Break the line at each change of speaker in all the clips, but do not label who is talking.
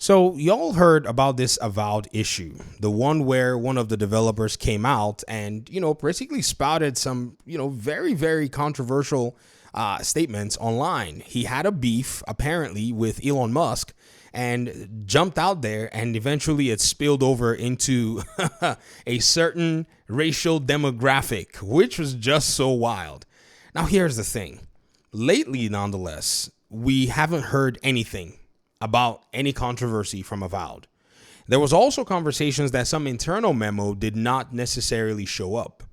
So y'all heard about this Avowed issue, the one where one of the developers came out and, basically spouted some, very, very controversial statements online. He had a beef apparently with Elon Musk and jumped out there, and eventually it spilled over into a certain racial demographic, which was just so wild. Now, here's the thing. Lately, nonetheless, we haven't heard anything about any controversy from Avowed. There was also conversations that some internal memo did not necessarily show up.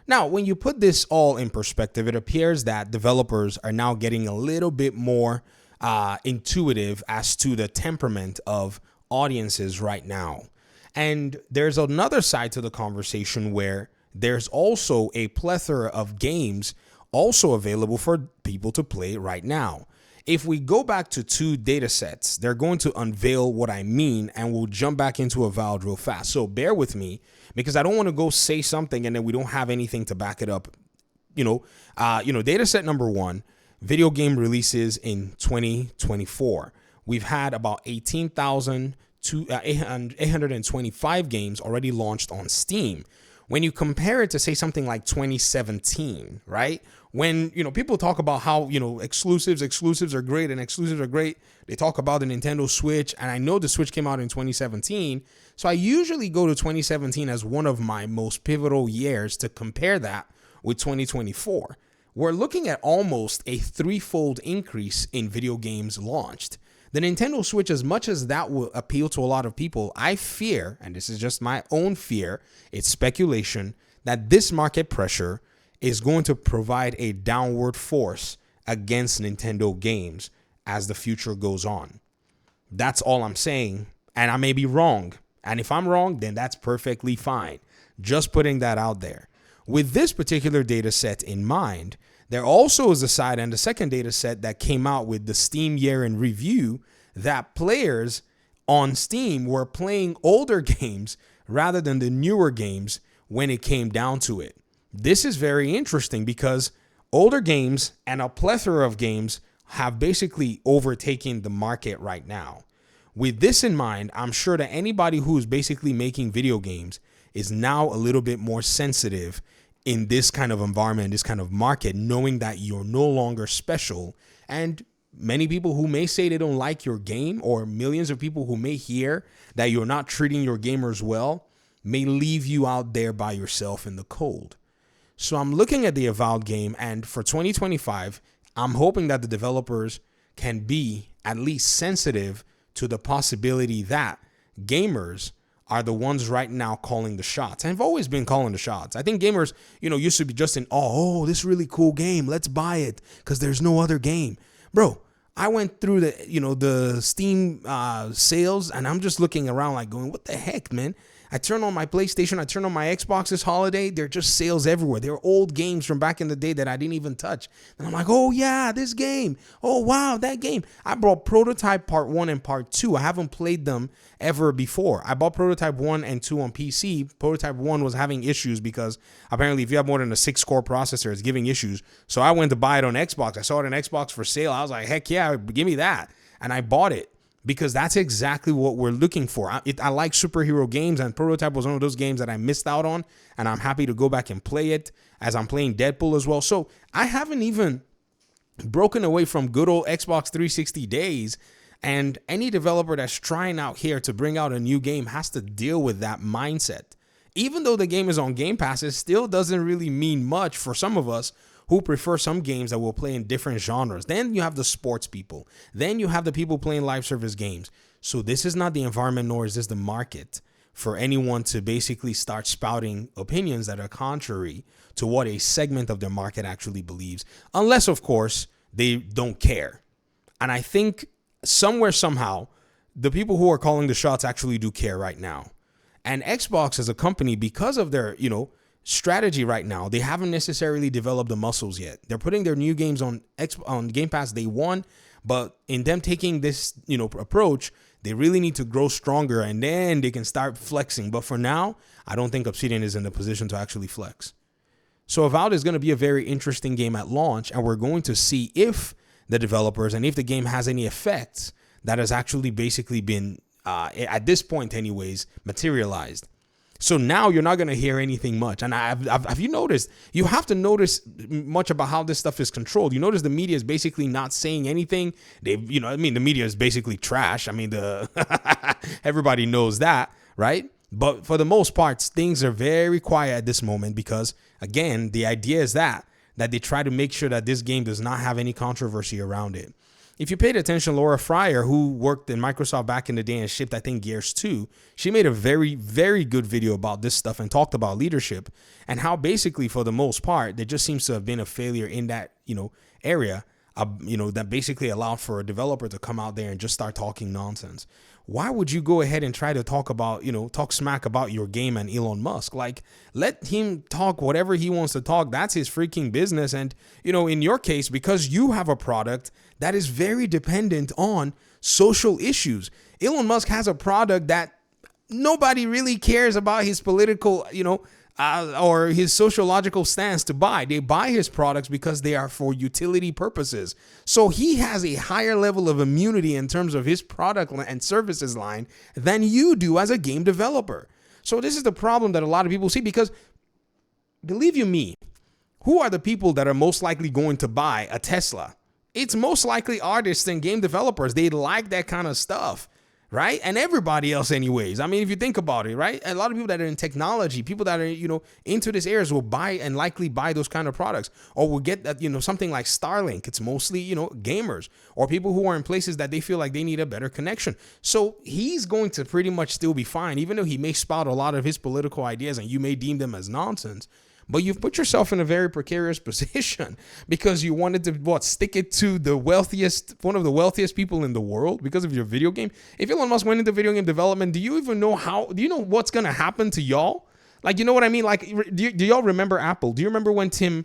Now, when you put this all in perspective, it appears that developers are now getting a little bit more intuitive as to the temperament of audiences right now. And there's another side to the conversation where there's also a plethora of games also available for people to play right now. If we go back to two data sets, they're going to unveil what I mean, and we'll jump back into Avowed real fast. So bear with me, because I don't want to go say something and then we don't have anything to back it up. Data set number one, video game releases in 2024. We've had about 18,825 games already launched on Steam. When you compare it to, say, something like 2017, right? When, people talk about how, exclusives are great and exclusives are great. They talk about the Nintendo Switch, and I know the Switch came out in 2017. So I usually go to 2017 as one of my most pivotal years to compare that with 2024. We're looking at almost a threefold increase in video games launched. The Nintendo Switch, as much as that will appeal to a lot of people, I fear, and this is just my own fear, it's speculation, that this market pressure is going to provide a downward force against Nintendo games as the future goes on. That's all I'm saying, and I may be wrong. And if I'm wrong, then that's perfectly fine. Just putting that out there. With this particular data set in mind, there also is a side and a second data set that came out with the Steam year in review that players on Steam were playing older games rather than the newer games when it came down to it. This is very interesting because older games and a plethora of games have basically overtaken the market right now. With this in mind, I'm sure that anybody who is basically making video games is now a little bit more sensitive in this kind of environment, this kind of market, knowing that you're no longer special. And many people who may say they don't like your game, or millions of people who may hear that you're not treating your gamers well, may leave you out there by yourself in the cold. So I'm looking at the Avowed game, and for 2025, I'm hoping that the developers can be at least sensitive to the possibility that gamers are the ones right now calling the shots. And I've always been calling the shots. I think gamers, used to be just in, oh, this really cool game, let's buy it because there's no other game. Bro, I went through the Steam sales, and I'm just looking around like going, what the heck, man? I turn on my PlayStation, I turn on my Xbox this holiday, they're just sales everywhere. They're old games from back in the day that I didn't even touch. And I'm like, oh yeah, this game. Oh wow, that game. I bought Prototype Part 1 and Part 2. I haven't played them ever before. I bought Prototype 1 and 2 on PC. Prototype 1 was having issues because apparently if you have more than a 6-core processor, it's giving issues. So I went to buy it on Xbox. I saw it on Xbox for sale. I was like, heck yeah, give me that. And I bought it. Because that's exactly what we're looking for. I like superhero games, and Prototype was one of those games that I missed out on, and I'm happy to go back and play it as I'm playing Deadpool as well. So I haven't even broken away from good old Xbox 360 days, and any developer that's trying out here to bring out a new game has to deal with that mindset. Even though the game is on Game Pass, it still doesn't really mean much for some of us who prefer some games that will play in different genres. Then you have the sports people. Then you have the people playing live service games. So this is not the environment, nor is this the market for anyone to basically start spouting opinions that are contrary to what a segment of their market actually believes. Unless, of course, they don't care. And I think somewhere, somehow, the people who are calling the shots actually do care right now. And Xbox as a company, because of their, strategy right now, they haven't necessarily developed the muscles yet. They're putting their new games on Game Pass day one, but in them taking this, approach, they really need to grow stronger, and then they can start flexing. But for now, I don't think Obsidian is in the position to actually flex. So Avowed is going to be a very interesting game at launch, and we're going to see if the developers and if the game has any effects that has actually basically been at this point anyways, materialized. So now you're not going to hear anything much. And have you noticed, you have to notice much about how this stuff is controlled. You notice the media is basically not saying anything. They've, the media is basically trash. I mean, everybody knows that, right? But for the most part, things are very quiet at this moment because, again, the idea is that they try to make sure that this game does not have any controversy around it. If you paid attention, Laura Fryer, who worked in Microsoft back in the day and shipped, I think, Gears 2, she made a very, very good video about this stuff and talked about leadership and how basically, for the most part, there just seems to have been a failure in that, area, that basically allowed for a developer to come out there and just start talking nonsense. Why would you go ahead and try to talk smack about your game and Elon Musk? Like, let him talk whatever he wants to talk. That's his freaking business. And, in your case, because you have a product that is very dependent on social issues. Elon Musk has a product that nobody really cares about his political, or his sociological stance to buy. They buy his products because they are for utility purposes. So he has a higher level of immunity in terms of his product and services line than you do as a game developer. So this is the problem that a lot of people see, because believe you me, who are the people that are most likely going to buy a Tesla? It's most likely artists and game developers. They like that kind of stuff, right? And everybody else anyways. I mean, if you think about it, right? A lot of people that are in technology, people that are, into this areas will buy and likely buy those kind of products, or will get that, something like Starlink. It's mostly, gamers or people who are in places that they feel like they need a better connection. So he's going to pretty much still be fine, even though he may spout a lot of his political ideas and you may deem them as nonsense. But you've put yourself in a very precarious position because you wanted to stick it to one of the wealthiest people in the world because of your video game. If Elon Musk went into video game development, do you know what's going to happen to y'all? Like, you know what I mean? Like, do y'all remember Apple? Do you remember when Tim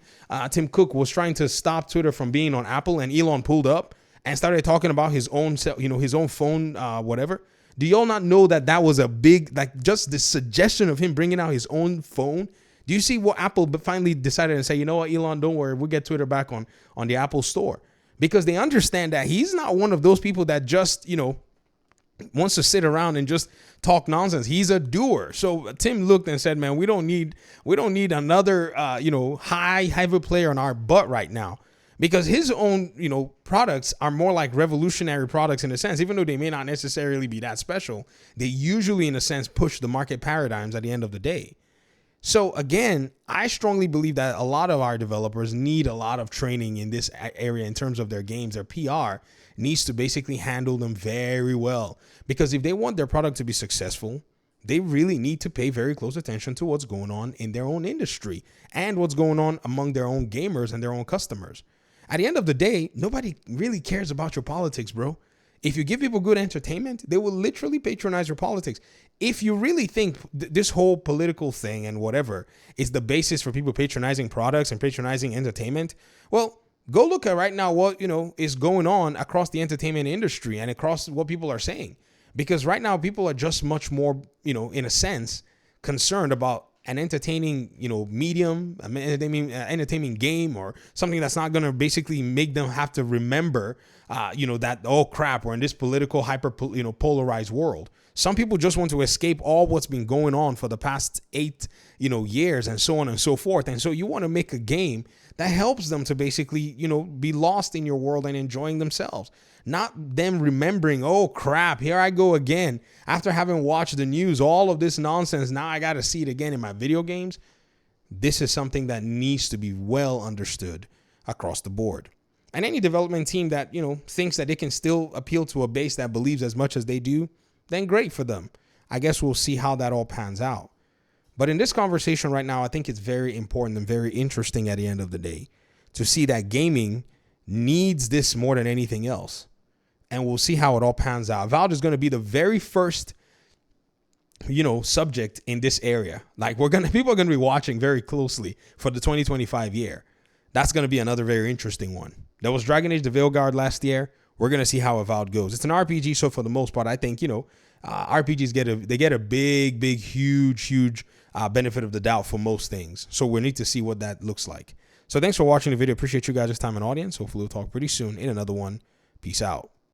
Cook was trying to stop Twitter from being on Apple and Elon pulled up and started talking about his own, his own phone, whatever? Do y'all not know that was a big, just the suggestion of him bringing out his own phone? Do you see what Apple finally decided to say, you know what, Elon, don't worry, we'll get Twitter back on the Apple Store? Because they understand that he's not one of those people that just, wants to sit around and just talk nonsense. He's a doer. So Tim looked and said, man, we don't need another, heavy player on our butt right now. Because his own, products are more like revolutionary products in a sense, even though they may not necessarily be that special. They usually, in a sense, push the market paradigms at the end of the day. So again, I strongly believe that a lot of our developers need a lot of training in this area in terms of their games. Their PR needs to basically handle them very well, because if they want their product to be successful, they really need to pay very close attention to what's going on in their own industry and what's going on among their own gamers and their own customers. At the end of the day, nobody really cares about your politics, bro. If you give people good entertainment, they will literally patronize your politics. If you really think this whole political thing and whatever is the basis for people patronizing products and patronizing entertainment, well, go look at right now what, is going on across the entertainment industry and across what people are saying. Because right now people are just much more, in a sense, concerned about an entertaining, medium, entertaining game, or something that's not going to basically make them have to remember, that, oh crap, we're in this political polarized world. Some people just want to escape all what's been going on for the past 8, years and so on and so forth. And so you want to make a game that helps them to basically, be lost in your world and enjoying themselves. Not them remembering, oh crap, here I go again. After having watched the news, all of this nonsense, now I got to see it again in my video games. This is something that needs to be well understood across the board. And any development team that, thinks that they can still appeal to a base that believes as much as they do, then great for them. I guess we'll see how that all pans out. But in this conversation right now, I think it's very important and very interesting at the end of the day to see that gaming needs this more than anything else. And we'll see how it all pans out. Avowed is going to be the very first, subject in this area. Like people are going to be watching very closely for the 2025 year. That's going to be another very interesting one. There was Dragon Age the Veilguard last year. We're going to see how Avowed goes. It's an RPG, so for the most part, I think, RPGs get a big, huge benefit of the doubt for most things. So we need to see what that looks like. So thanks for watching the video. Appreciate you guys' time and audience. Hopefully we'll talk pretty soon in another one. Peace out.